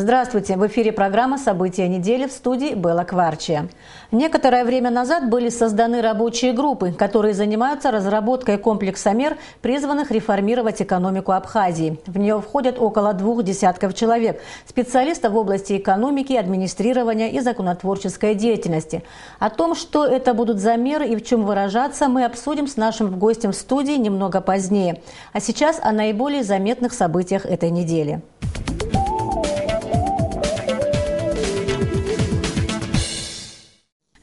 Здравствуйте! В эфире программа «События недели», в студии Белла Кварчия. Некоторое время назад были созданы рабочие группы, которые занимаются разработкой комплекса мер, призванных реформировать экономику Абхазии. В нее входят около 2 десятков человек, специалистов в области экономики, администрирования и законотворческой деятельности. О том, что это будут за меры и в чем выражаться, мы обсудим с нашим гостем в студии немного позднее. А сейчас о наиболее заметных событиях этой недели.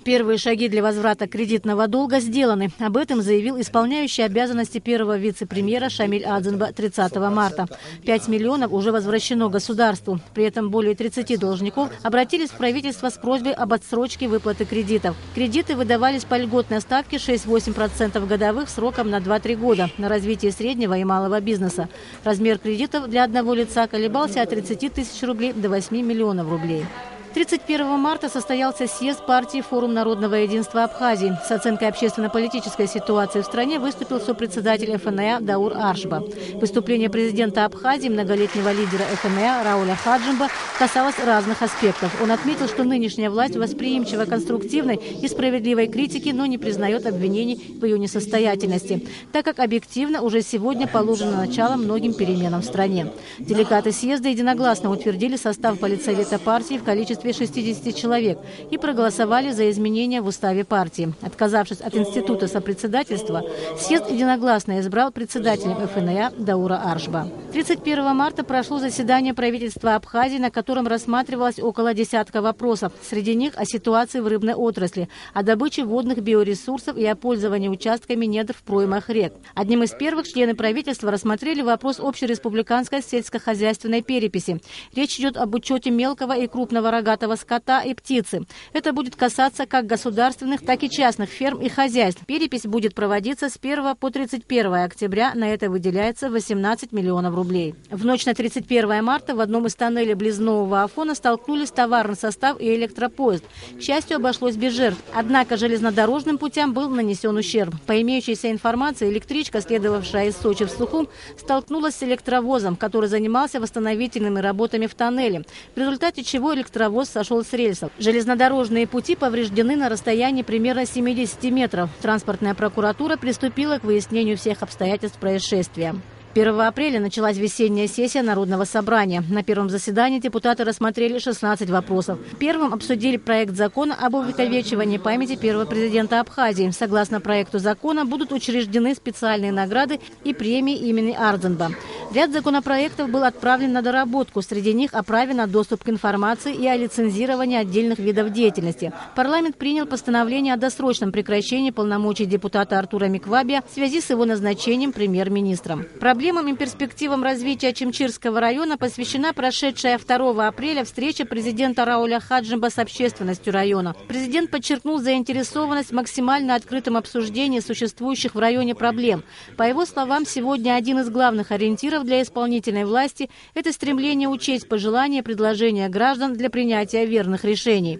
Первые шаги для возврата кредитного долга сделаны. Об этом заявил исполняющий обязанности первого вице-премьера Шамиль Адзинба 30 марта. 5 миллионов уже возвращено государству. При этом более 30 должников обратились в правительство с просьбой об отсрочке выплаты кредитов. Кредиты выдавались по льготной ставке 6-8% годовых сроком на 2-3 года на развитие среднего и малого бизнеса. Размер кредитов для одного лица колебался от 30 тысяч рублей до 8 миллионов рублей. 31 марта состоялся съезд партии «Форум народного единства Абхазии». С оценкой общественно-политической ситуации в стране выступил сопредседатель ФНА Даур Аршба. Выступление президента Абхазии, многолетнего лидера ФНА Рауля Хаджимба, касалось разных аспектов. Он отметил, что нынешняя власть восприимчива конструктивной и справедливой критике, но не признает обвинений в ее несостоятельности, так как объективно уже сегодня положено начало многим переменам в стране. Делегаты съезда единогласно утвердили состав политсовета партии в количестве 60 человек и проголосовали за изменения в уставе партии. Отказавшись от института сопредседательства, съезд единогласно избрал председателем ФНА Даура Аршба. 31 марта прошло заседание правительства Абхазии, на котором рассматривалось около десятка вопросов. Среди них о ситуации в рыбной отрасли, о добыче водных биоресурсов и о пользовании участками недр в проймах рек. Одним из первых члены правительства рассмотрели вопрос общереспубликанской сельскохозяйственной переписи. Речь идет об учете мелкого и крупного рогатого скота и птицы. Это будет касаться как государственных, так и частных ферм и хозяйств. Перепись будет проводиться с 1 по 31 октября. На это выделяется 18 миллионов рублей. В ночь на 31 марта в одном из тоннелей близ Нового Афона столкнулись товарный состав и электропоезд. К счастью, обошлось без жертв. Однако железнодорожным путям был нанесен ущерб. По имеющейся информации, электричка, следовавшая из Сочи в Сухум, столкнулась с электровозом, который занимался восстановительными работами в тоннеле, в результате чего электровоз сошел с рельсов. Железнодорожные пути повреждены на расстоянии примерно 70 метров. Транспортная прокуратура приступила к выяснению всех обстоятельств происшествия. 1 апреля началась весенняя сессия Народного собрания. На первом заседании депутаты рассмотрели 16 вопросов. Первым обсудили проект закона об увековечивании памяти первого президента Абхазии. Согласно проекту закона будут учреждены специальные награды и премии имени Ардзинба. Ряд законопроектов был отправлен на доработку. Среди них о праве на доступ к информации и о лицензировании отдельных видов деятельности. Парламент принял постановление о досрочном прекращении полномочий депутата Артура Миквабия в связи с его назначением премьер-министром. Проблемам и перспективам развития Чимчирского района посвящена прошедшая 2 апреля встреча президента Рауля Хаджимба с общественностью района. Президент подчеркнул заинтересованность в максимально открытом обсуждении существующих в районе проблем. По его словам, сегодня один из главных ориентиров для исполнительной власти – это стремление учесть пожелания и предложения граждан для принятия верных решений.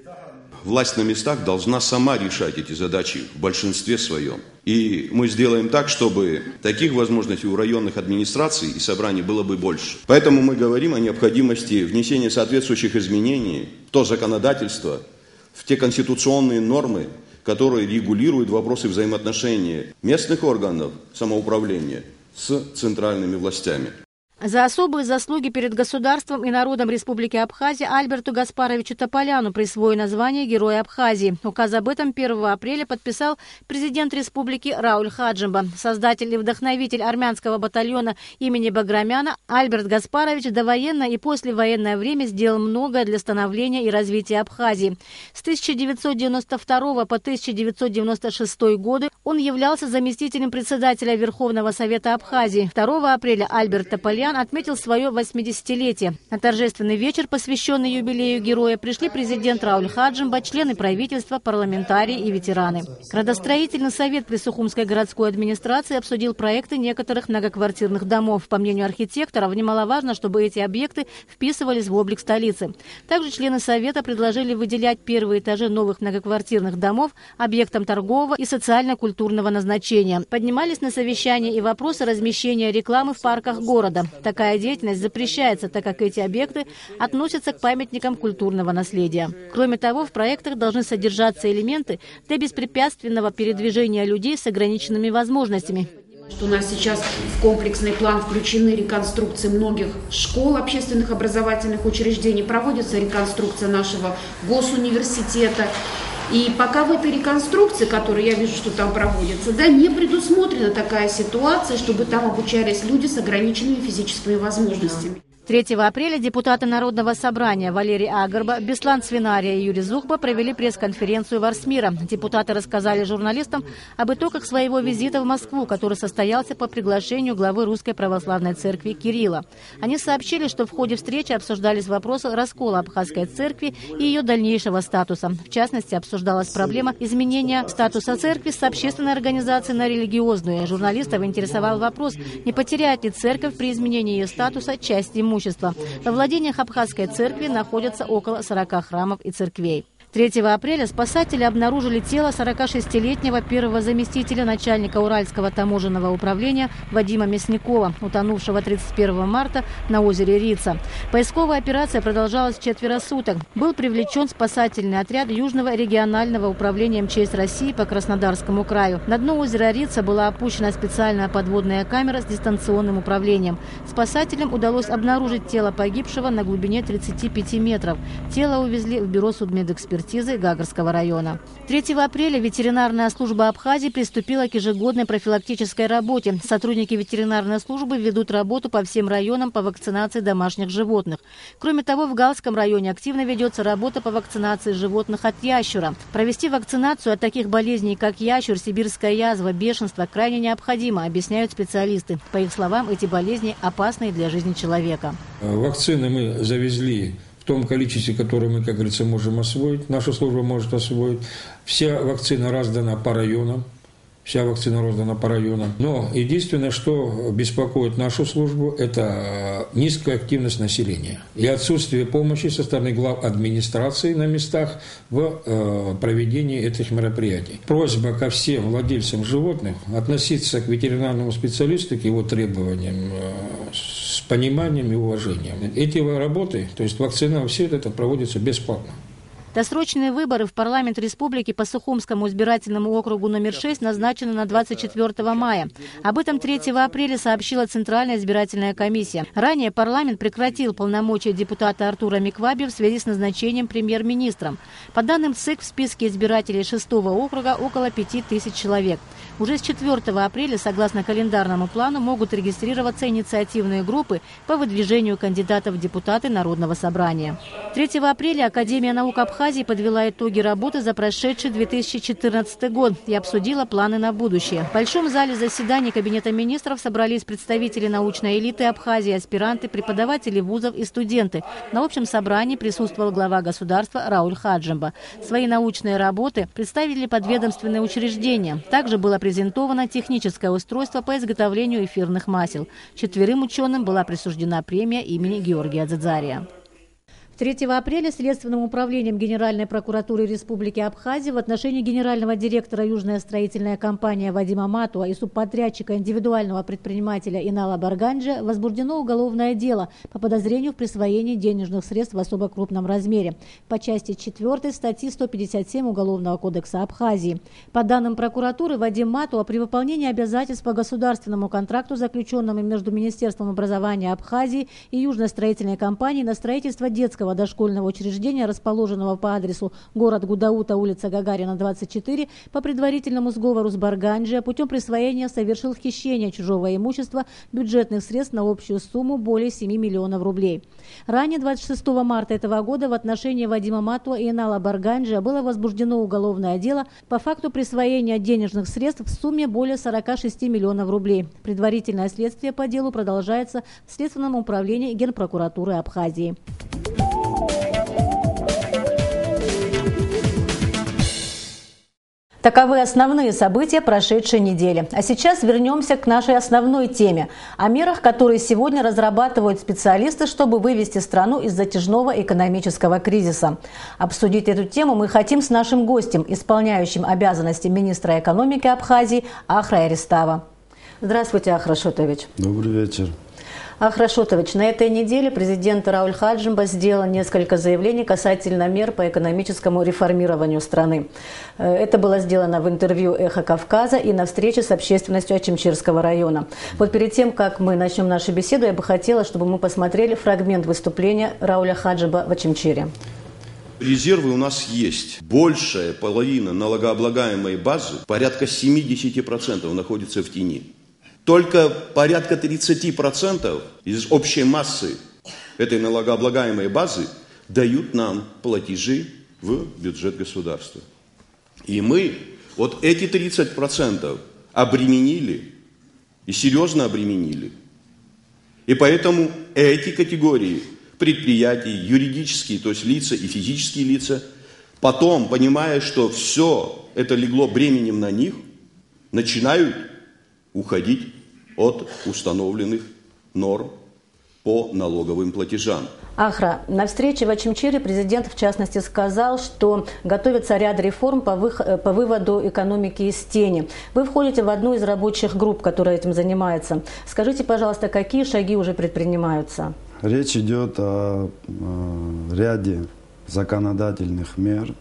Власть на местах должна сама решать эти задачи в большинстве своем. И мы сделаем так, чтобы таких возможностей у районных администраций и собраний было бы больше. Поэтому мы говорим о необходимости внесения соответствующих изменений в то законодательство, в те конституционные нормы, которые регулируют вопросы взаимоотношений местных органов самоуправления с центральными властями. За особые заслуги перед государством и народом Республики Абхазия Альберту Гаспаровичу Тополяну присвоено звание Героя Абхазии. Указ об этом 1 апреля подписал президент республики Рауль Хаджимба. Создатель и вдохновитель армянского батальона имени Баграмяна Альберт Гаспарович в довоенное и послевоенное время сделал многое для становления и развития Абхазии. С 1992 по 1996 годы он являлся заместителем председателя Верховного Совета Абхазии. 2 апреля Альберт Тополян отметил свое 80-летие. На торжественный вечер, посвященный юбилею героя, пришли президент Рауль Хаджимба, члены правительства, парламентарии и ветераны. Градостроительный совет при Сухумской городской администрации обсудил проекты некоторых многоквартирных домов. По мнению архитекторов, немаловажно, чтобы эти объекты вписывались в облик столицы. Также члены совета предложили выделять первые этажи новых многоквартирных домов объектам торгового и социально-культурного назначения. Поднимались на совещании и вопросы размещения рекламы в парках города. Такая деятельность запрещается, так как эти объекты относятся к памятникам культурного наследия. Кроме того, в проектах должны содержаться элементы для беспрепятственного передвижения людей с ограниченными возможностями. Что у нас сейчас в комплексный план включены реконструкции многих школ, общественных образовательных учреждений, проводится реконструкция нашего госуниверситета. И пока в этой реконструкции, которую я вижу, что там проводится, не предусмотрена такая ситуация, чтобы там обучались люди с ограниченными физическими возможностями. 3 апреля депутаты Народного собрания Валерий Агарба, Беслан Свинария и Юрий Зухба провели пресс-конференцию в Арсмира. Депутаты рассказали журналистам об итогах своего визита в Москву, который состоялся по приглашению главы Русской Православной Церкви Кирилла. Они сообщили, что в ходе встречи обсуждались вопросы раскола Абхазской церкви и ее дальнейшего статуса. В частности, обсуждалась проблема изменения статуса церкви с общественной организации на религиозную. Журналистов интересовал вопрос, не потеряет ли церковь при изменении ее статуса части имущества. Во владениях Абхазской церкви находятся около 40 храмов и церквей. 3 апреля спасатели обнаружили тело 46-летнего первого заместителя начальника Уральского таможенного управления Вадима Мясникова, утонувшего 31 марта на озере Рица. Поисковая операция продолжалась 4 суток. Был привлечен спасательный отряд Южного регионального управления МЧС России по Краснодарскому краю. На дно озера Рица была опущена специальная подводная камера с дистанционным управлением. Спасателям удалось обнаружить тело погибшего на глубине 35 метров. Тело увезли в бюро судмедэкспертизы Гагарского района. 3 апреля ветеринарная служба Абхазии приступила к ежегодной профилактической работе. Сотрудники ветеринарной службы ведут работу по всем районам по вакцинации домашних животных. Кроме того, в Галском районе активно ведется работа по вакцинации животных от ящура. Провести вакцинацию от таких болезней, как ящур, сибирская язва, бешенство, крайне необходимо, объясняют специалисты. По их словам, эти болезни опасны для жизни человека. Вакцины мы завезли в том количестве, которое мы, как говорится, можем освоить, наша служба может освоить. Вся вакцина раздана по районам. Но единственное, что беспокоит нашу службу, это низкая активность населения и отсутствие помощи со стороны глав администрации на местах в проведении этих мероприятий. Просьба ко всем владельцам животных относиться к ветеринарному специалисту, к его требованиям с пониманием и уважением. Эти работы, то есть вакцина, все это проводится бесплатно. Досрочные выборы в парламент республики по Сухумскому избирательному округу номер 6 назначены на 24 мая. Об этом 3 апреля сообщила Центральная избирательная комиссия. Ранее парламент прекратил полномочия депутата Артура Микваби в связи с назначением премьер-министром. По данным ЦИК, в списке избирателей 6-го округа около 5000 человек. Уже с 4 апреля, согласно календарному плану, могут регистрироваться инициативные группы по выдвижению кандидатов в депутаты Народного собрания. 3 апреля Академия наук Абхазии подвела итоги работы за прошедший 2014 год и обсудила планы на будущее. В большом зале заседаний Кабинета министров собрались представители научной элиты Абхазии, аспиранты, преподаватели вузов и студенты. На общем собрании присутствовал глава государства Рауль Хаджимба. Свои научные работы представили подведомственные учреждения. Также было презентовано техническое устройство по изготовлению эфирных масел. 4 ученым была присуждена премия имени Георгия Дзадзария. 3 апреля Следственным управлением Генеральной прокуратуры Республики Абхазия в отношении генерального директора Южная строительная компания Вадима Матуа и субподрядчика индивидуального предпринимателя Инала Барганджи возбуждено уголовное дело по подозрению в присвоении денежных средств в особо крупном размере по части 4 статьи 157 Уголовного кодекса Абхазии. По данным прокуратуры, Вадим Матуа при выполнении обязательств по государственному контракту, заключенному между Министерством образования Абхазии и Южной строительной компанией на строительство детского дошкольного учреждения, расположенного по адресу город Гудаута, улица Гагарина, 24, по предварительному сговору с Барганджи путем присвоения совершил хищение чужого имущества, бюджетных средств на общую сумму более 7 миллионов рублей. Ранее, 26 марта этого года, в отношении Вадима Матуа и Инала Барганджи было возбуждено уголовное дело по факту присвоения денежных средств в сумме более 46 миллионов рублей. Предварительное следствие по делу продолжается в Следственном управлении Генпрокуратуры Абхазии. Таковы основные события прошедшей недели. А сейчас вернемся к нашей основной теме – о мерах, которые сегодня разрабатывают специалисты, чтобы вывести страну из затяжного экономического кризиса. Обсудить эту тему мы хотим с нашим гостем, исполняющим обязанности министра экономики Абхазии Ахрой Аристава. Здравствуйте, Ахра Шотович. Добрый вечер. Ахрашотович, на этой неделе президент Рауль Хаджимба сделал несколько заявлений касательно мер по экономическому реформированию страны. Это было сделано в интервью «Эхо Кавказа» и на встрече с общественностью Очимчирского района. Вот перед тем, как мы начнем нашу беседу, я бы хотела, чтобы мы посмотрели фрагмент выступления Рауля Хаджимба в Очимчире. Резервы у нас есть. Большая половина налогооблагаемой базы, порядка 70%, находится в тени. Только порядка 30% из общей массы этой налогооблагаемой базы дают нам платежи в бюджет государства. И мы вот эти 30% обременили, и серьезно обременили. И поэтому эти категории предприятий, юридические, то есть лица и физические лица, потом, понимая, что все это легло бременем на них, начинают уходить от установленных норм по налоговым платежам. Ахра, на встрече в Очимчире президент, в частности, сказал, что готовится ряд реформ по выводу экономики из тени. Вы входите в одну из рабочих групп, которая этим занимается. Скажите, пожалуйста, какие шаги уже предпринимаются? Речь идет о ряде законодательных мер,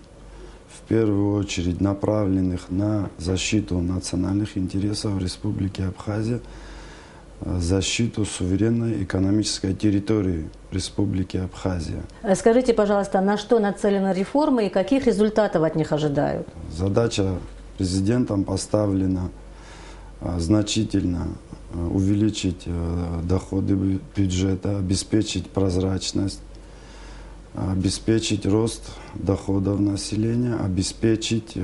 в первую очередь направленных на защиту национальных интересов Республики Абхазия, защиту суверенной экономической территории Республики Абхазия. Скажите, пожалуйста, на что нацелены реформы и каких результатов от них ожидают? Задача президентом поставлена значительно увеличить доходы бюджета, обеспечить прозрачность, обеспечить рост доходов населения, обеспечить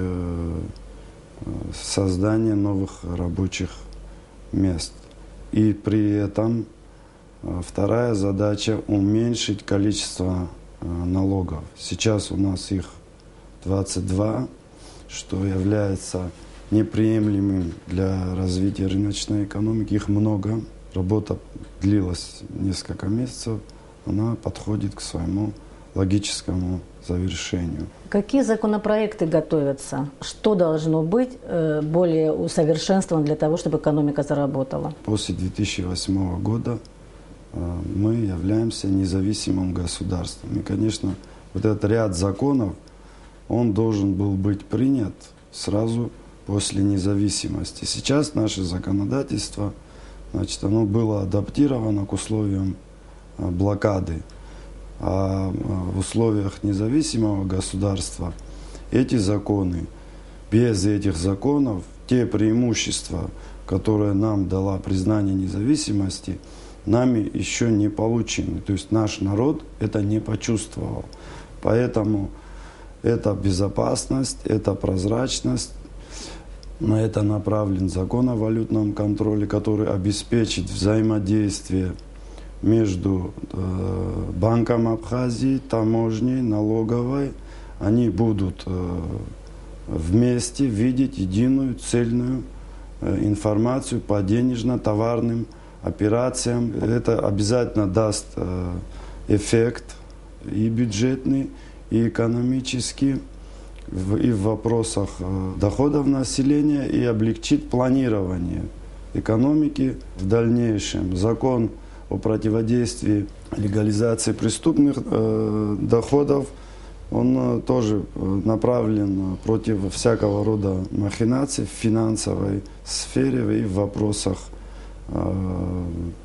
создание новых рабочих мест. И при этом вторая задача – уменьшить количество налогов. Сейчас у нас их 22, что является неприемлемым для развития рыночной экономики. Их много. Работа длилась несколько месяцев. Она подходит к своему логическому завершению. Какие законопроекты готовятся? Что должно быть более усовершенствовано для того, чтобы экономика заработала? После 2008 года мы являемся независимым государством. И, конечно, вот этот ряд законов, он должен был быть принят сразу после независимости. Сейчас наше законодательство, значит, оно было адаптировано к условиям блокады. А в условиях независимого государства эти законы, без этих законов, те преимущества, которые нам дала признание независимости, нами еще не получены. То есть наш народ это не почувствовал. Поэтому это безопасность, это прозрачность. На это направлен закон о валютном контроле, который обеспечит взаимодействие между Банком Абхазии, таможней, налоговой. Они будут вместе видеть единую цельную информацию по денежно-товарным операциям. Это обязательно даст эффект и бюджетный, и экономический, и в вопросах доходов населения, и облегчит планирование экономики в дальнейшем. Закон о противодействии легализации преступных доходов, он тоже направлен против всякого рода махинаций в финансовой сфере и в вопросах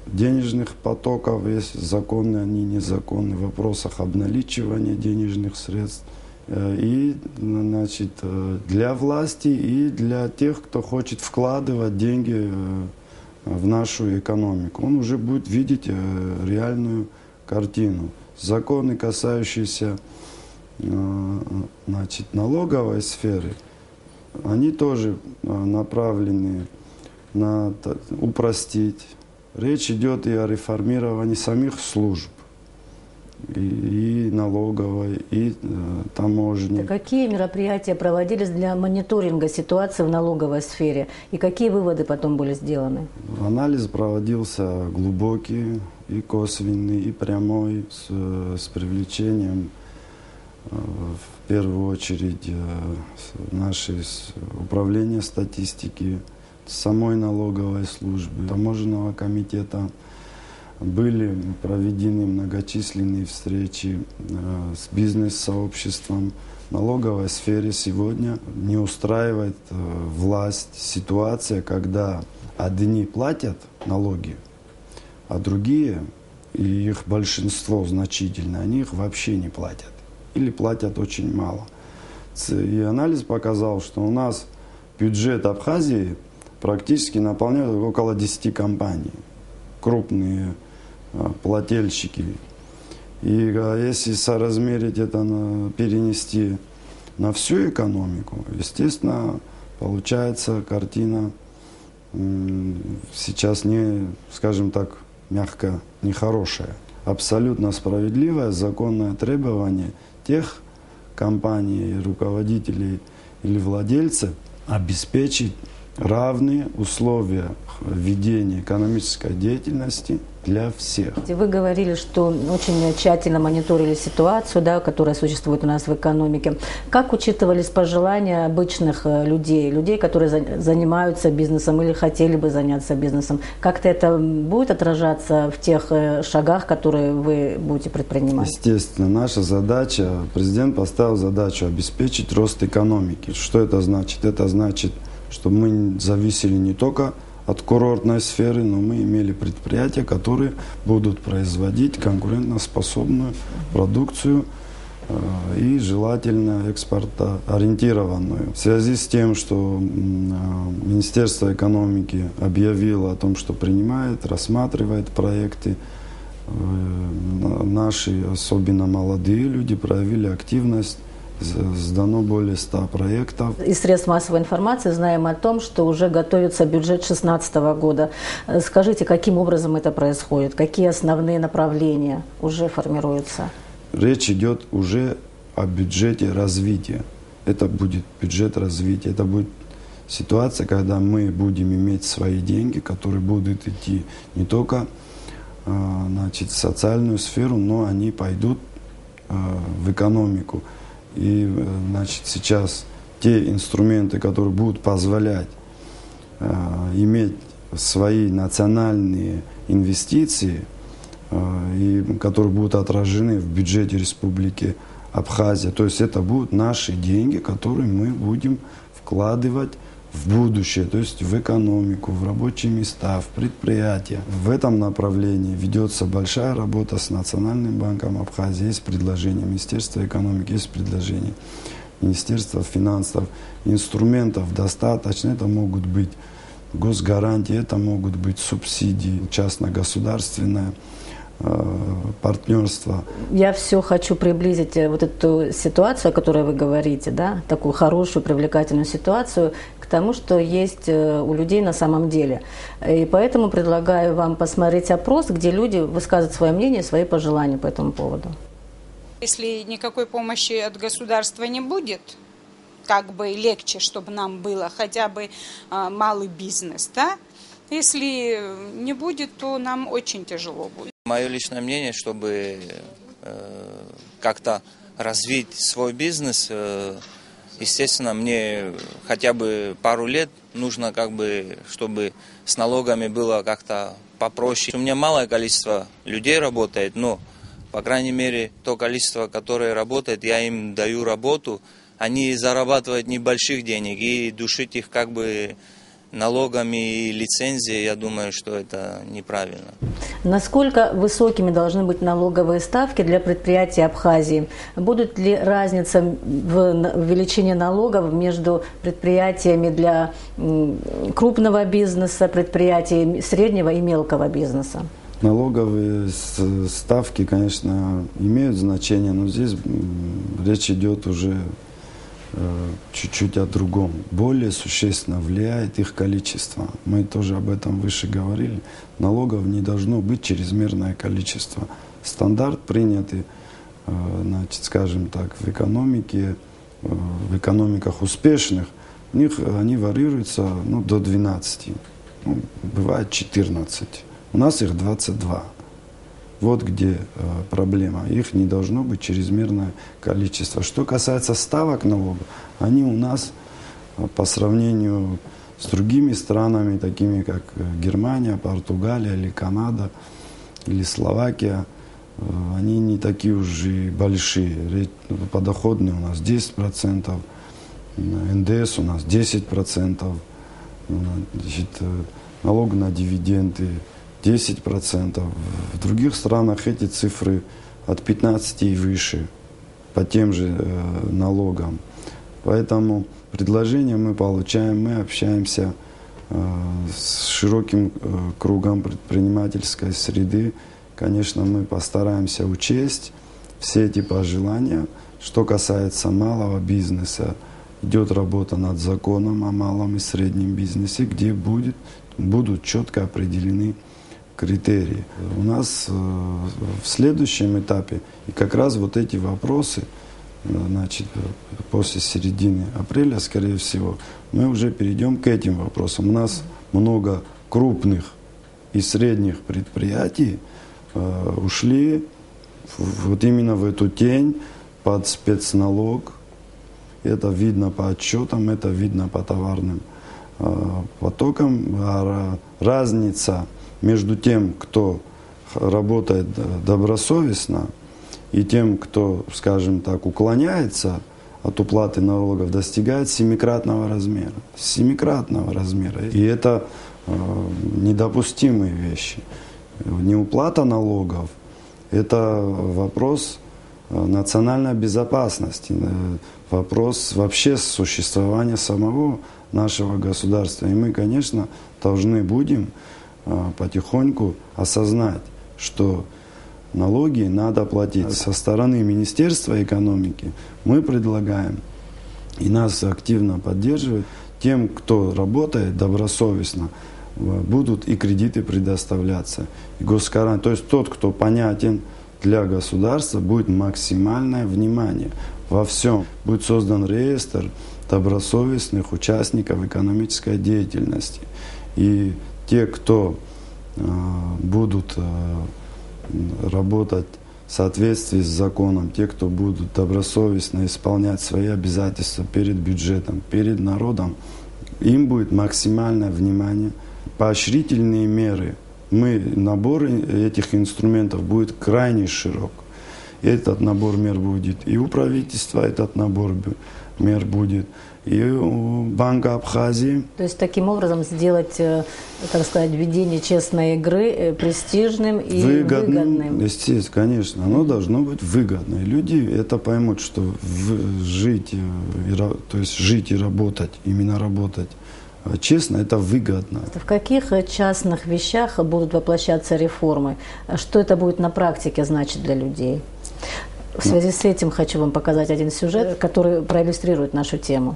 денежных потоков, есть законные, они незаконные, в вопросах обналичивания денежных средств. И, значит, для власти и для тех, кто хочет вкладывать деньги в нашу экономику. Он уже будет видеть реальную картину. Законы, касающиеся, значит, налоговой сферы, они тоже направлены на упростить. Речь идет и о реформировании самих служб, и налоговой, и таможни. Какие мероприятия проводились для мониторинга ситуации в налоговой сфере? И какие выводы потом были сделаны? Анализ проводился глубокий, и косвенный, и прямой, с привлечением, в первую очередь, нашей управления статистики, самой налоговой службы, таможенного комитета. Были проведены многочисленные встречи с бизнес-сообществом. В налоговой сфере сегодня не устраивает власть ситуация, когда одни платят налоги, а другие, и их большинство значительно, они их вообще не платят. Или платят очень мало. И анализ показал, что у нас бюджет Абхазии практически наполняет около 10 компаний. Крупные плательщики. И если соразмерить это, перенести на всю экономику, естественно, получается картина сейчас не, скажем так, мягко, нехорошая. Абсолютно справедливое законное требование тех компаний, руководителей или владельцев обеспечить равные условия ведения экономической деятельности для всех. Вы говорили, что очень тщательно мониторили ситуацию, да, которая существует у нас в экономике. Как учитывались пожелания обычных людей, которые занимаются бизнесом или хотели бы заняться бизнесом? Как-то это будет отражаться в тех шагах, которые вы будете предпринимать? Естественно, наша задача, президент поставил задачу обеспечить рост экономики. Что это значит? Это значит, чтобы мы зависели не только от курортной сферы, но мы имели предприятия, которые будут производить конкурентоспособную продукцию и желательно экспортоориентированную. В связи с тем, что Министерство экономики объявило о том, что принимает, рассматривает проекты, наши, особенно молодые люди, проявили активность. Сдано более 100 проектов. Из средств массовой информации знаем о том, что уже готовится бюджет 2016 года. Скажите, каким образом это происходит? Какие основные направления уже формируются? Речь идет уже о бюджете развития. Это будет бюджет развития. Это будет ситуация, когда мы будем иметь свои деньги, которые будут идти не только в социальную сферу, но они пойдут в экономику. И, сейчас те инструменты, которые будут позволять иметь свои национальные инвестиции, и которые будут отражены в бюджете Республики Абхазия, то есть это будут наши деньги, которые мы будем вкладывать в будущее, то есть в экономику, в рабочие места, в предприятия. В этом направлении ведется большая работа с Национальным банком Абхазии. Есть предложение Министерства экономики, есть предложение Министерства финансов. Инструментов достаточно. Это могут быть госгарантии, это могут быть субсидии, частно-государственное партнерство. Я все хочу приблизить вот эту ситуацию, о которой вы говорите, да, такую хорошую, привлекательную ситуацию, к тому, что есть у людей на самом деле. И поэтому предлагаю вам посмотреть опрос, где люди высказывают свое мнение, свои пожелания по этому поводу. Если никакой помощи от государства не будет, как бы легче, чтобы нам было хотя бы малый бизнес, да? Если не будет, то нам очень тяжело будет. Мое личное мнение, чтобы как-то развить свой бизнес, естественно, мне хотя бы пару лет нужно, чтобы с налогами было как-то попроще. У меня малое количество людей работает, но, по крайней мере, то количество, которое работает, я им даю работу, они зарабатывают небольших денег, и душить их налогами и лицензией, я думаю, что это неправильно. Насколько высокими должны быть налоговые ставки для предприятий Абхазии? Будет ли разница в величине налогов между предприятиями для крупного бизнеса, предприятий среднего и мелкого бизнеса? Налоговые ставки, конечно, имеют значение, но здесь речь идет уже чуть-чуть о другом. Более существенно влияет их количество. Мы тоже об этом выше говорили. Налогов не должно быть чрезмерное количество. Стандарт принятый, скажем так, в экономике, в экономиках успешных, у них они варьируются до 12. Бывает 14. У нас их 22. Вот где проблема. Их не должно быть чрезмерное количество. Что касается ставок налогов, они у нас по сравнению с другими странами, такими как Германия, Португалия или Канада, или Словакия, они не такие уже большие. Подоходные у нас 10%, НДС у нас 10%, значит, налог на дивиденды 10%. В других странах эти цифры от 15 и выше по тем же налогам. Поэтому предложения мы получаем, мы общаемся с широким кругом предпринимательской среды. Конечно, мы постараемся учесть все эти пожелания. Что касается малого бизнеса, идет работа над законом о малом и среднем бизнесе, где будут четко определены критерии. У нас в следующем этапе, и как раз вот эти вопросы, значит, после середины апреля, скорее всего, мы уже перейдем к этим вопросам. У нас много крупных и средних предприятий ушли вот именно в эту тень под спецналог. Это видно по отчетам, это видно по товарным потокам. Разница между тем, кто работает добросовестно, и тем, кто, скажем так, уклоняется от уплаты налогов, достигает 7-кратного размера. 7-кратного размера. И это недопустимые вещи. Неуплата налогов – это вопрос национальной безопасности, вопрос вообще существования самого нашего государства. И мы, конечно, должны будем потихоньку осознать, что налоги надо платить. Со стороны Министерства экономики мы предлагаем, и нас активно поддерживают, тем, кто работает добросовестно, будут и кредиты предоставляться, и госкарантии. То есть тот, кто понятен для государства, будет максимальное внимание во всем. Будет создан реестр добросовестных участников экономической деятельности. И те, кто будут работать в соответствии с законом, те, кто будут добросовестно исполнять свои обязательства перед бюджетом, перед народом, им будет максимальное внимание. Поощрительные меры, набор этих инструментов будет крайне широк. Этот набор мер будет и у правительства, этот набор мер будет и у Банка Абхазии. То есть таким образом сделать, так сказать, введение честной игры престижным и выгодным. Естественно, конечно, оно должно быть выгодно. И люди это поймут, что жить и работать, именно работать честно, это выгодно. В каких частных вещах будут воплощаться реформы? Что это будет на практике значить для людей? В связи с этим хочу вам показать один сюжет, который проиллюстрирует нашу тему.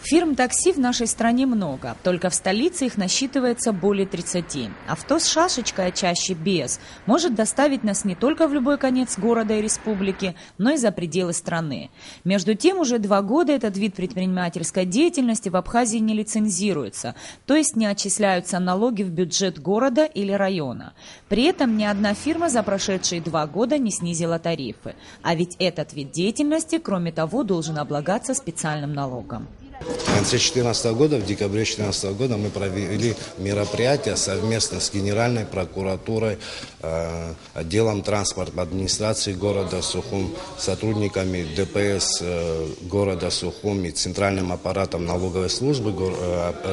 Фирм такси в нашей стране много, только в столице их насчитывается более 30. Авто с шашечкой, а чаще без, может доставить нас не только в любой конец города и республики, но и за пределы страны. Между тем, уже 2 года этот вид предпринимательской деятельности в Абхазии не лицензируется, то есть не отчисляются налоги в бюджет города или района. При этом ни одна фирма за прошедшие 2 года не снизила тарифы. А ведь этот вид деятельности, кроме того, должен облагаться специальным налогом. В конце 2014 года, в декабре 2014 года мы провели мероприятие совместно с Генеральной прокуратурой, отделом транспорта администрации города Сухум, сотрудниками ДПС города Сухум и центральным аппаратом налоговой службы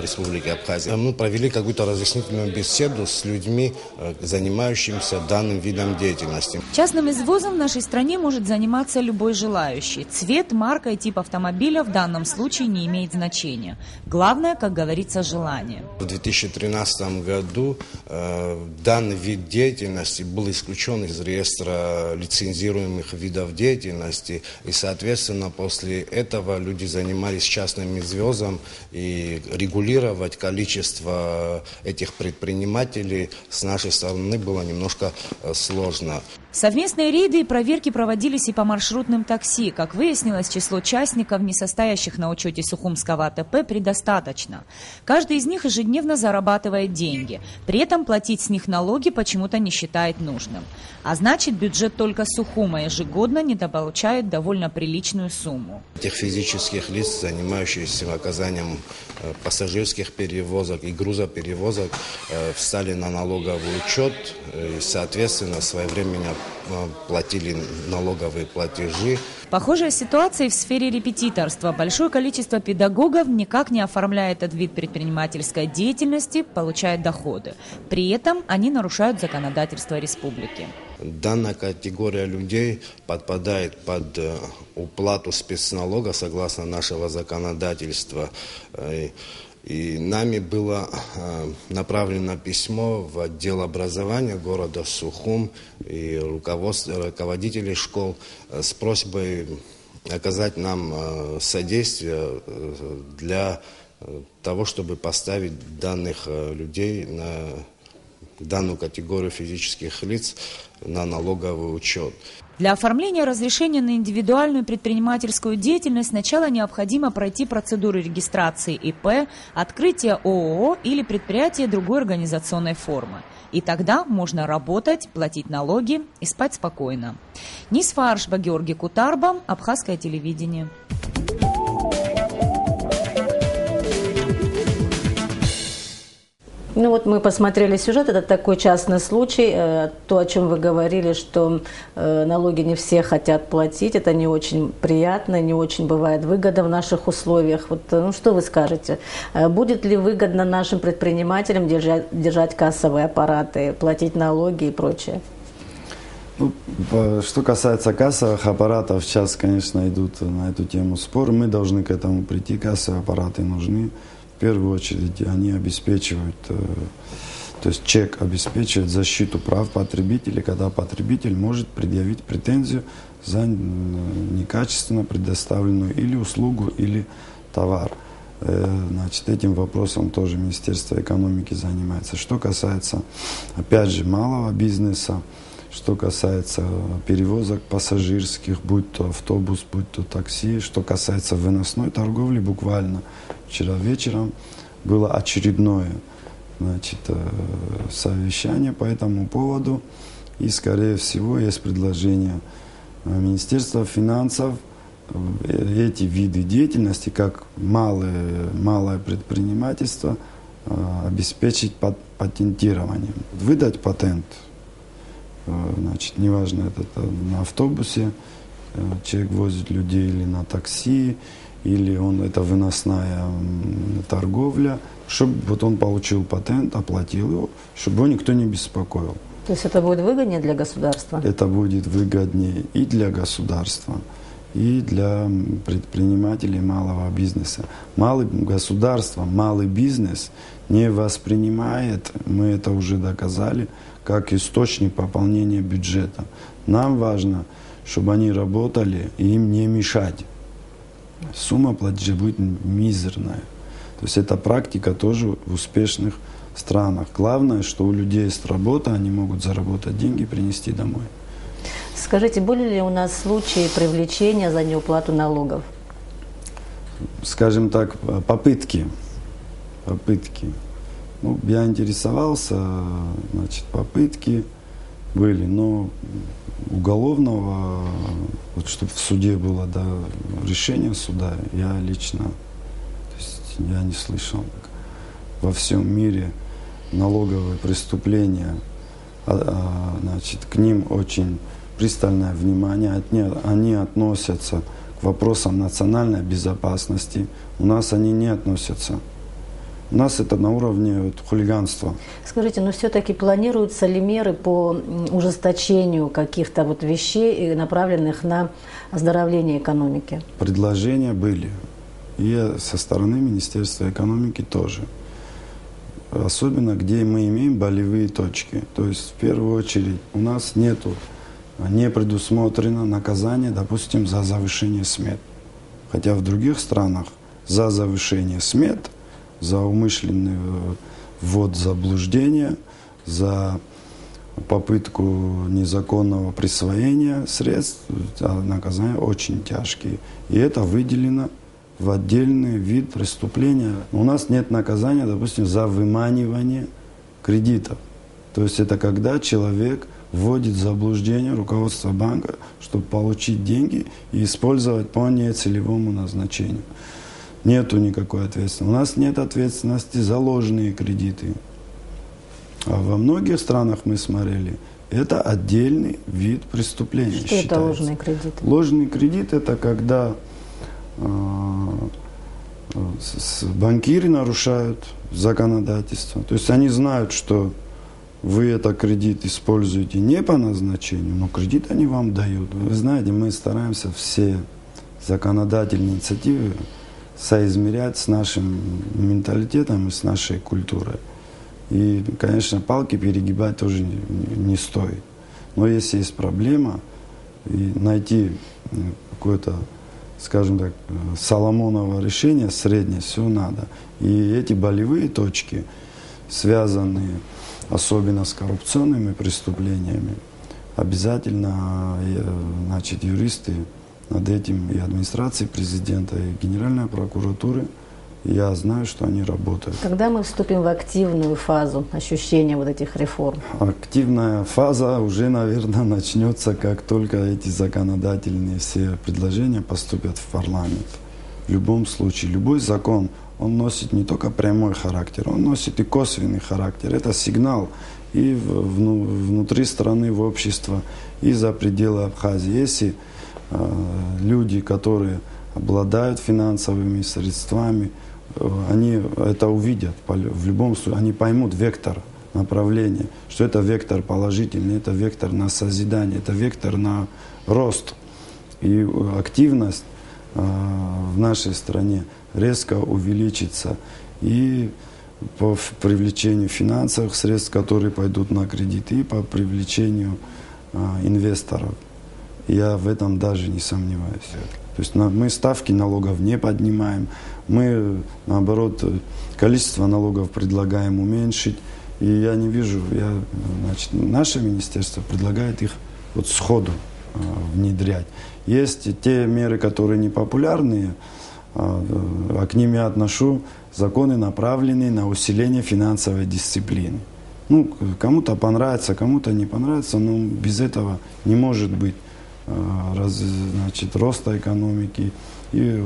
Республики Абхазия. Мы провели какую-то разъяснительную беседу с людьми, занимающимися данным видом деятельности. Частным извозом в нашей стране может заниматься любой желающий. Цвет, марка и тип автомобиля в данном случае не имеет значения. Главное, как говорится, желание. В 2013 году данный вид деятельности был исключен из реестра лицензируемых видов деятельности, и, соответственно, после этого люди занимались частным извозом, и регулировать количество этих предпринимателей с нашей стороны было немножко сложно. Совместные рейды и проверки проводились и по маршрутным такси. Как выяснилось, число частников, не состоящих на учете Сухумского Сухумского АТП предостаточно. Каждый из них ежедневно зарабатывает деньги. При этом платить с них налоги почему-то не считает нужным. А значит, бюджет только Сухума ежегодно недополучает довольно приличную сумму. Тех физических лиц, занимающихся оказанием пассажирских перевозок и грузоперевозок, встали на налоговый учет и, соответственно, своевременно платили налоговые платежи. Похожая ситуация и в сфере репетиторства. Большое количество педагогов никак не оформляет этот вид предпринимательской деятельности, получает доходы. При этом они нарушают законодательство республики. Данная категория людей подпадает под уплату спецналога согласно нашего законодательства. И нами было направлено письмо в отдел образования города Сухум и руководителей школ с просьбой оказать нам содействие для того, чтобы поставить данных людей данную категорию физических лиц на налоговый учет. Для оформления разрешения на индивидуальную предпринимательскую деятельность сначала необходимо пройти процедуру регистрации ИП, открытия ООО или предприятия другой организационной формы. И тогда можно работать, платить налоги и спать спокойно. Нисфа Аршба, Георгий Кутарба, Абхазское телевидение. Ну вот мы посмотрели сюжет, это такой частный случай, то, о чем вы говорили, что налоги не все хотят платить, это не очень приятно, не очень бывает выгодно в наших условиях. Вот, ну, что вы скажете? Будет ли выгодно нашим предпринимателям держать кассовые аппараты, платить налоги и прочее? Ну, что касается кассовых аппаратов, сейчас, конечно, идут на эту тему споры, мы должны к этому прийти, кассовые аппараты нужны. В первую очередь они обеспечивают, то есть чек обеспечивает защиту прав потребителей, когда потребитель может предъявить претензию за некачественно предоставленную или услугу, или товар. Значит, этим вопросом тоже Министерство экономики занимается. Что касается, опять же, малого бизнеса, что касается перевозок пассажирских, будь то автобус, будь то такси, что касается выносной торговли, буквально вчера вечером было очередное, значит, совещание по этому поводу. И, скорее всего, есть предложение Министерства финансов эти виды деятельности, как малое предпринимательство, обеспечить патентированием, выдать патент. Значит, неважно, это на автобусе человек возит людей или на такси, или это выносная торговля, чтобы вот он получил патент, оплатил его, чтобы его никто не беспокоил. То есть это будет выгоднее для государства? Это будет выгоднее и для государства, и для предпринимателей малого бизнеса. Государство, малый бизнес не воспринимает, мы это уже доказали, как источник пополнения бюджета. Нам важно, чтобы они работали и им не мешать. Сумма платежа будет мизерная. То есть это практика тоже в успешных странах. Главное, что у людей есть работа, они могут заработать деньги и принести домой. Скажите, были ли у нас случаи привлечения за неуплату налогов? Скажем так, попытки. Ну, я интересовался, значит, попытки были, но уголовного, вот чтобы в суде было, да, решение суда, я лично, то есть я не слышал. Во всем мире налоговые преступления, значит, к ним очень пристальное внимание, они относятся к вопросам национальной безопасности, у нас они не относятся. У нас это на уровне хулиганства. Скажите, но все-таки планируются ли меры по ужесточению каких-то вот вещей, направленных на оздоровление экономики? Предложения были. И со стороны Министерства экономики тоже. Особенно, где мы имеем болевые точки. То есть, в первую очередь, у нас не предусмотрено наказание, допустим, за завышение смет. Хотя в других странах за завышение смет, за умышленный ввод заблуждения, за попытку незаконного присвоения средств, наказания очень тяжкие. И это выделено в отдельный вид преступления. У нас нет наказания, допустим, за выманивание кредитов. То есть это когда человек вводит в заблуждение руководство банка, чтобы получить деньги и использовать по нецелевому назначению. Нету никакой ответственности. У нас нет ответственности за ложные кредиты. А во многих странах мы смотрели, это отдельный вид преступления. Что это ложные кредиты? Ложный кредит – это когда банкиры нарушают законодательство. То есть они знают, что вы этот кредит используете не по назначению, но кредит они вам дают. Вы знаете, мы стараемся все законодательные инициативы соизмерять с нашим менталитетом и с нашей культурой. И, конечно, палки перегибать тоже не стоит. Но если есть проблема, и найти какое-то, скажем так, соломоново решение, среднее, все надо. И эти болевые точки, связанные особенно с коррупционными преступлениями, обязательно, значит, юристы над этим, и администрации президента, и Генеральной прокуратуры, я знаю, что они работают. Когда мы вступим в активную фазу ощущения вот этих реформ? Активная фаза уже, наверное, начнется, как только эти законодательные все предложения поступят в парламент. В любом случае, любой закон, он носит не только прямой характер, он носит и косвенный характер. Это сигнал и внутри страны, в общество, и за пределы Абхазии. Если люди, которые обладают финансовыми средствами, они это увидят в любом случае, они поймут вектор направления, что это вектор положительный, это вектор на созидание, это вектор на рост. И активность в нашей стране резко увеличится и по привлечению финансовых средств, которые пойдут на кредиты, и по привлечению инвесторов. Я в этом даже не сомневаюсь. То есть мы ставки налогов не поднимаем, мы, наоборот, количество налогов предлагаем уменьшить. И я не вижу, значит, наше министерство предлагает их вот сходу внедрять. Есть те меры, которые непопулярные, а к ним я отношу законы, направленные на усиление финансовой дисциплины. Ну, кому-то понравится, кому-то не понравится, но без этого не может быть значит, роста экономики и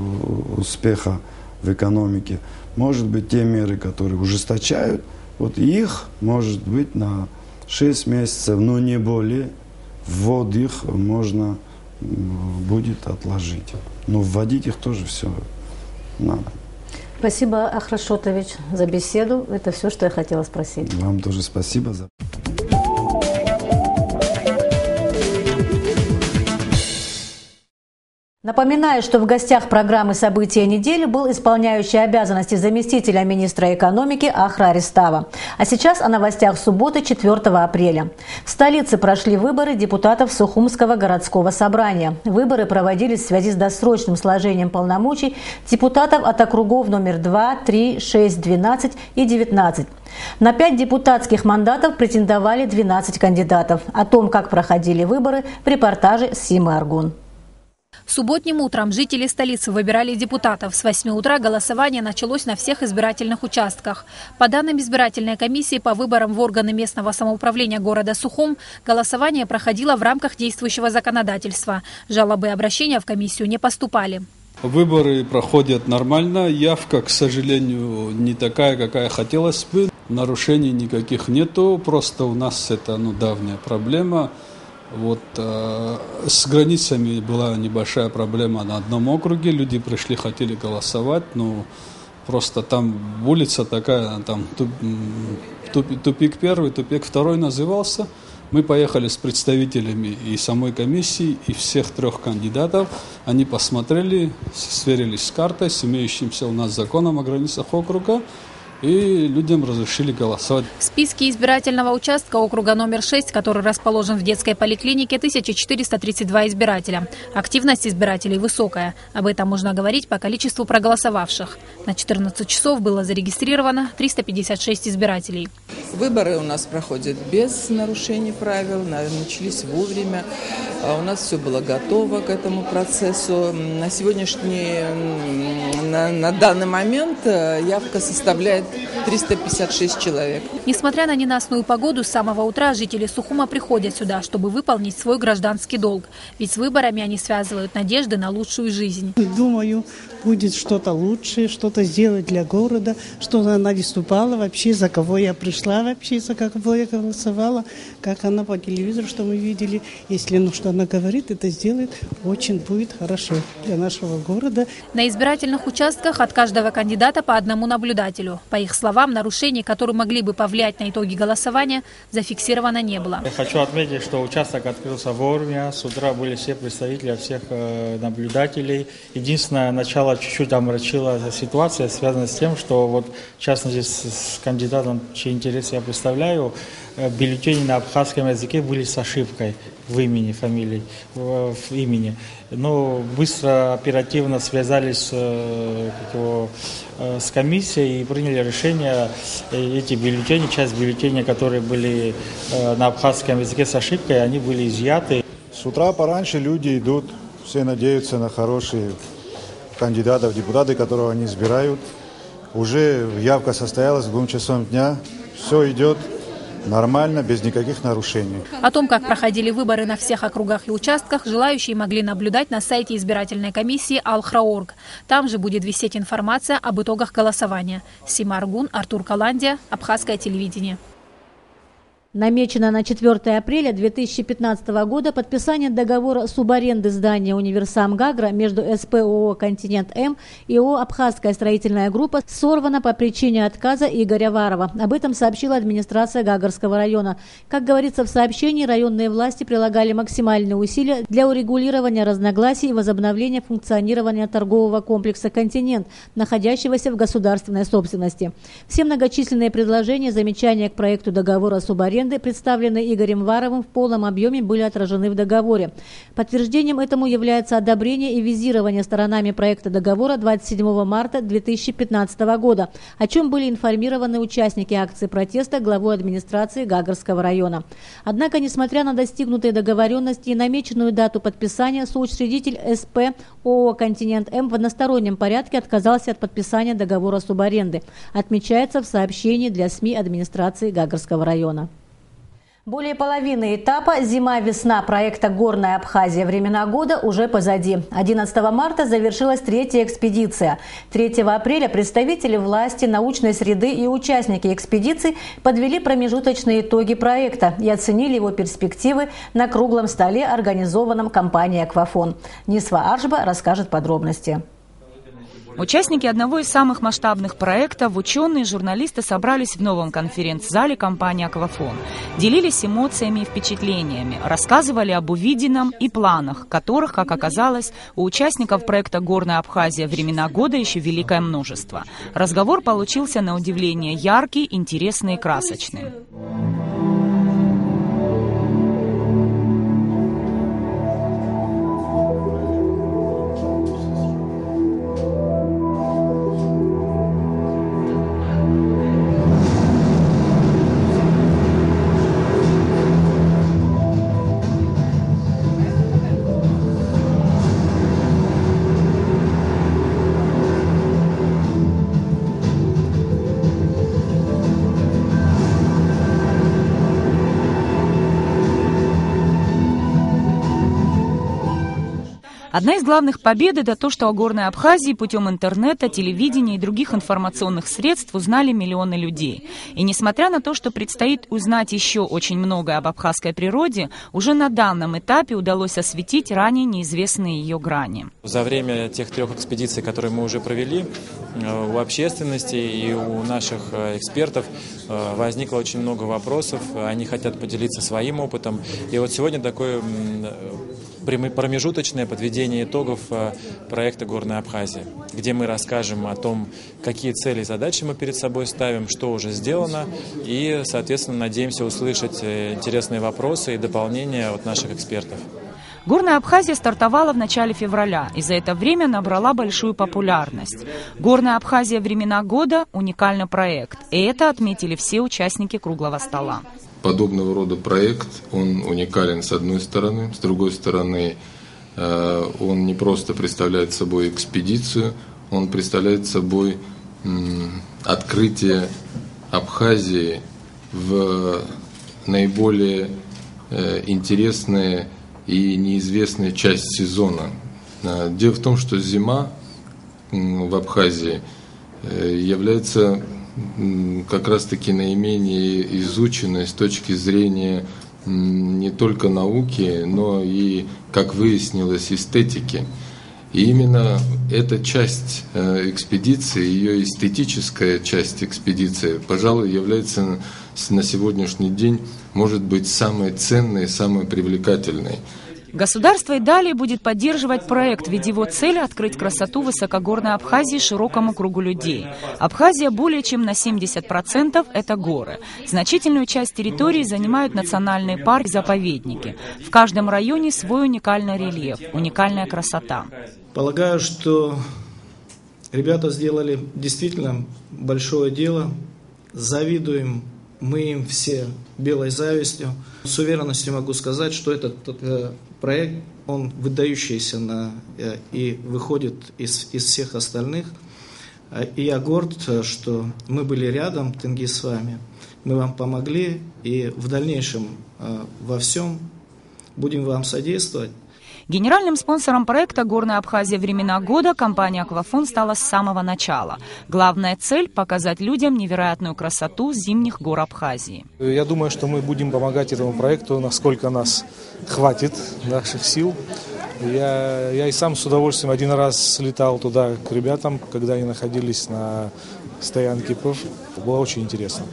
успеха в экономике. Может быть, те меры, которые ужесточают, вот их, может быть, на 6 месяцев, но не более, ввод их можно будет отложить. Но вводить их тоже все надо. Спасибо, Ахрашотович, за беседу. Это все, что я хотела спросить. Вам тоже спасибо за... Напоминаю, что в гостях программы «События недели» был исполняющий обязанности заместителя министра экономики Ахра Ристава. А сейчас о новостях субботы 4 апреля. В столице прошли выборы депутатов Сухумского городского собрания. Выборы проводились в связи с досрочным сложением полномочий депутатов от округов номер 2, 3, 6, 12 и 19. На 5 депутатских мандатов претендовали 12 кандидатов. О том, как проходили выборы, в репортаже Симы Аргун. Субботним утром жители столицы выбирали депутатов. С 8 утра голосование началось на всех избирательных участках. По данным избирательной комиссии по выборам в органы местного самоуправления города Сухум, голосование проходило в рамках действующего законодательства. Жалобы и обращения в комиссию не поступали. Выборы проходят нормально. Явка, к сожалению, не такая, какая хотелось бы. Нарушений никаких нету. Просто у нас это давняя проблема. Вот с границами была небольшая проблема на одном округе. Люди пришли, хотели голосовать, но просто там улица такая, там тупик первый, тупик второй назывался. Мы поехали с представителями и самой комиссии, и всех 3 кандидатов. Они посмотрели, сверились с картой, с имеющимся у нас законом о границах округа. и людям разрешили голосовать. В списке избирательного участка округа номер 6, который расположен в детской поликлинике, 1432 избирателя. Активность избирателей высокая. Об этом можно говорить по количеству проголосовавших. На 14 часов было зарегистрировано 356 избирателей. Выборы у нас проходят без нарушений правил, начались вовремя. У нас все было готово к этому процессу. На данный момент явка составляет 356 человек. Несмотря на ненастную погоду, с самого утра жители Сухума приходят сюда, чтобы выполнить свой гражданский долг. Ведь с выборами они связывают надежды на лучшую жизнь. Думаю, будет что-то лучшее, что-то сделать для города, что она выступала вообще, за кого я пришла вообще, за кого я голосовала, как она по телевизору, что мы видели. Если что она говорит, это сделает, очень будет хорошо для нашего города. На избирательных участках от каждого кандидата по одному наблюдателю. По их словам, нарушений, которые могли бы повлиять на итоги голосования, зафиксировано не было. Я хочу отметить, что участок открылся вовремя. С утра были все представители, всех наблюдателей. Единственное, начало чуть-чуть омрачила ситуация, связанная с тем, что вот, в частности, с кандидатом, чей интерес я представляю, бюллетени на абхазском языке были с ошибкой в имени, фамилии, в имени. Но быстро, оперативно связались с комиссией и приняли решение эти бюллетени, часть бюллетеней, которые были на абхазском языке с ошибкой, они были изъяты. С утра пораньше люди идут, все надеются на хорошие кандидатов, депутаты, которого они избирают. Уже явка состоялась к 2 часам дня, все идет нормально, без никаких нарушений. О том, как проходили выборы на всех округах и участках, желающие могли наблюдать на сайте избирательной комиссии Алхра.орг. Там же будет висеть информация об итогах голосования. Сима Аргун, Артур Каландия, Абхазское телевидение. Намечено на 4 апреля 2015 года подписание договора субаренды здания «Универсам Гагра» между СП ООО «Континент-М» и ООО «Абхазская строительная группа» сорвано по причине отказа Игоря Варова. Об этом сообщила администрация Гагарского района. Как говорится в сообщении, районные власти прилагали максимальные усилия для урегулирования разногласий и возобновления функционирования торгового комплекса «Континент», находящегося в государственной собственности. Все многочисленные предложения, замечания к проекту договора субаренды, представленные Игорем Варовым, в полном объеме были отражены в договоре. Подтверждением этому является одобрение и визирование сторонами проекта договора 27 марта 2015 года, о чем были информированы участники акции протеста главой администрации Гагарского района. Однако, несмотря на достигнутые договоренности и намеченную дату подписания, соучредитель СП ООО «Континент-М» в одностороннем порядке отказался от подписания договора субаренды, отмечается в сообщении для СМИ администрации Гагарского района. Более половины этапа «Зима-весна» проекта «Горная Абхазия. Времена года» уже позади. 11 марта завершилась 3-я экспедиция. 3 апреля представители власти, научной среды и участники экспедиции подвели промежуточные итоги проекта и оценили его перспективы на круглом столе, организованном компанией «Аквафон». Нисва Аршба расскажет подробности. Участники одного из самых масштабных проектов, ученые и журналисты собрались в новом конференц-зале компании «Аквафон». Делились эмоциями и впечатлениями, рассказывали об увиденном и планах, которых, как оказалось, у участников проекта «Горная Абхазия. Времена года» еще великое множество. Разговор получился на удивление яркий, интересный и красочный. Одна из главных побед – это то, что о Горной Абхазии путем интернета, телевидения и других информационных средств узнали миллионы людей. И несмотря на то, что предстоит узнать еще очень многое об абхазской природе, уже на данном этапе удалось осветить ранее неизвестные ее грани. За время тех 3 экспедиций, которые мы уже провели, у общественности и у наших экспертов возникло очень много вопросов. Они хотят поделиться своим опытом. И вот сегодня такой промежуточное подведение итогов проекта «Горная Абхазия», где мы расскажем о том, какие цели и задачи мы перед собой ставим, что уже сделано, и, соответственно, надеемся услышать интересные вопросы и дополнения от наших экспертов. Горная Абхазия стартовала в начале февраля и за это время набрала большую популярность. Горная Абхазия «Времена года» – уникальный проект, и это отметили все участники круглого стола. Подобного рода проект, он уникален с одной стороны, с другой стороны, он не просто представляет собой экспедицию, он представляет собой открытие Абхазии в наиболее интересные и неизвестная часть сезона. Дело в том, что зима в Абхазии является как раз-таки наименее изученной с точки зрения не только науки, но и, как выяснилось, эстетики. И именно эта часть экспедиции, ее эстетическая часть экспедиции, пожалуй, является на сегодняшний день, может быть, самой ценной, самой привлекательной. Государство и далее будет поддерживать проект, ведь его цель – открыть красоту высокогорной Абхазии широкому кругу людей. Абхазия более чем на 70% – это горы. Значительную часть территории занимают национальные парки и заповедники. В каждом районе свой уникальный рельеф, уникальная красота. Полагаю, что ребята сделали действительно большое дело. Завидуем мы им все белой завистью. С уверенностью могу сказать, что этот проект, он выдающийся и выходит из всех остальных. И я горд, что мы были рядом, Тенгиз, с вами. Мы вам помогли и в дальнейшем во всем будем вам содействовать. Генеральным спонсором проекта «Горная Абхазия. Времена года» компания «Аквафон» стала с самого начала. Главная цель – показать людям невероятную красоту зимних гор Абхазии. Я думаю, что мы будем помогать этому проекту, насколько нас хватит, наших сил. Я и сам с удовольствием один раз слетал туда к ребятам, когда они находились на стоянке ПЭФ. Было очень интересно.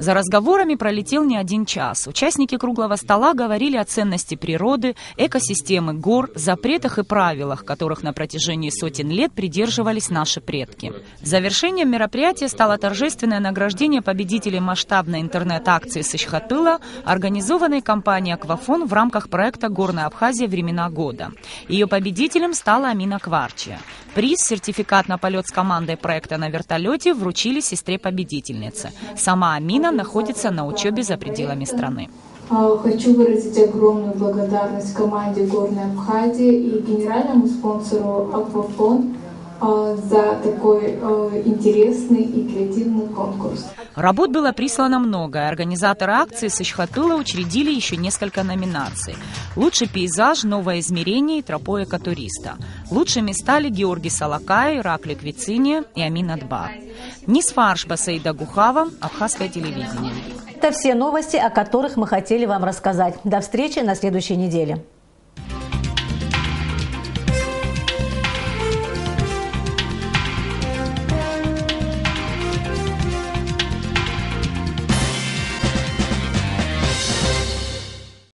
За разговорами пролетел не один час. Участники круглого стола говорили о ценности природы, экосистемы гор, запретах и правилах, которых на протяжении сотен лет придерживались наши предки. Завершением мероприятия стало торжественное награждение победителей масштабной интернет-акции Сычхатыла, организованной компанией «Аквафон» в рамках проекта «Горная Абхазия. Времена года». Ее победителем стала Амина Кварчия. Приз, сертификат на полет с командой проекта на вертолете вручили сестре-победительнице. Сама Амина находится на учебе за пределами страны. Хочу выразить огромную благодарность команде «Горной Абхазии» и генеральному спонсору «Аквафон» за такой интересный и креативный конкурс. Работ было прислано много. Организаторы акции Сычхатыла учредили еще несколько номинаций. Лучший пейзаж, новое измерение и тропой экотуриста. Лучшими стали Георгий Салакай, Ираклий Квициния и Амин Адбар. Нисфарш Басаида Гухава, Абхазское телевидение. Это все новости, о которых мы хотели вам рассказать. До встречи на следующей неделе.